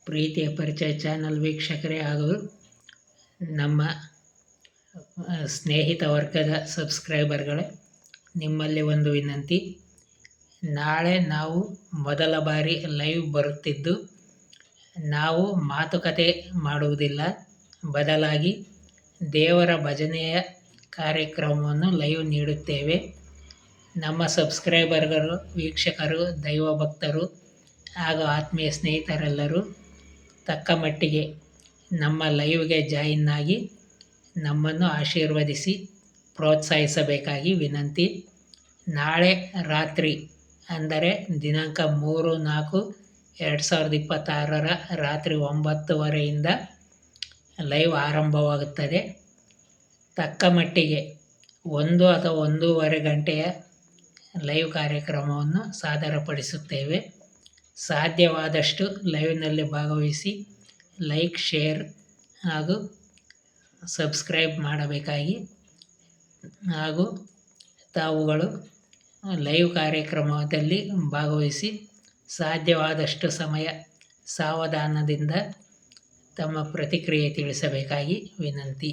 ಪ್ರೀತಿಯ ಪರಿಚಯ ಚಾನಲ್ ವೀಕ್ಷಕರೇ ಹಾಗೂ ನಮ್ಮ ಸ್ನೇಹಿತ ವರ್ಗದ ಸಬ್ಸ್ಕ್ರೈಬರ್ಗಳೇ, ನಿಮ್ಮಲ್ಲಿ ಒಂದು ವಿನಂತಿ. ನಾಳೆ ನಾವು ಮೊದಲ ಬಾರಿ ಲೈವ್ ಬರುತ್ತಿದ್ದು, ನಾವು ಮಾತುಕತೆ ಮಾಡುವುದಿಲ್ಲ, ಬದಲಾಗಿ ದೇವರ ಭಜನೆಯ ಕಾರ್ಯಕ್ರಮವನ್ನು ಲೈವ್ ನೀಡುತ್ತೇವೆ. ನಮ್ಮ ಸಬ್ಸ್ಕ್ರೈಬರ್ಗಳು, ವೀಕ್ಷಕರು, ದೈವಭಕ್ತರು ಹಾಗೂ ಆತ್ಮೀಯ ಸ್ನೇಹಿತರೆಲ್ಲರೂ ತಕ್ಕ ಮಟ್ಟಿಗೆ ನಮ್ಮ ಲೈವ್ಗೆ ಜಾಯಿನ್ ಆಗಿ ನಮ್ಮನ್ನು ಆಶೀರ್ವದಿಸಿ ಪ್ರೋತ್ಸಾಹಿಸಬೇಕಾಗಿ ವಿನಂತಿ. ನಾಳೆ ರಾತ್ರಿ ಅಂದರೆ ದಿನಾಂಕ 3/4/2026 ರಾತ್ರಿ 9:30ರಿಂದ ಲೈವ್ ಆರಂಭವಾಗುತ್ತದೆ. ತಕ್ಕ ಮಟ್ಟಿಗೆ 1 ಅಥವಾ 1:30 ಗಂಟೆಯ ಲೈವ್ ಕಾರ್ಯಕ್ರಮವನ್ನು ಸಾದರಪಡಿಸುತ್ತೇವೆ. ಸಾಧ್ಯವಾದಷ್ಟು ಲೈವ್ನಲ್ಲಿ ಭಾಗವಹಿಸಿ ಲೈಕ್, ಶೇರ್ ಹಾಗೂ ಸಬ್ಸ್ಕ್ರೈಬ್ ಮಾಡಬೇಕಾಗಿ ಹಾಗೂ ತಾವುಗಳು ಲೈವ್ ಕಾರ್ಯಕ್ರಮದಲ್ಲಿ ಭಾಗವಹಿಸಿ ಸಾಧ್ಯವಾದಷ್ಟು ಸಮಯ ಸಾವಧಾನದಿಂದ ತಮ್ಮ ಪ್ರತಿಕ್ರಿಯೆ ತಿಳಿಸಬೇಕಾಗಿ ವಿನಂತಿ.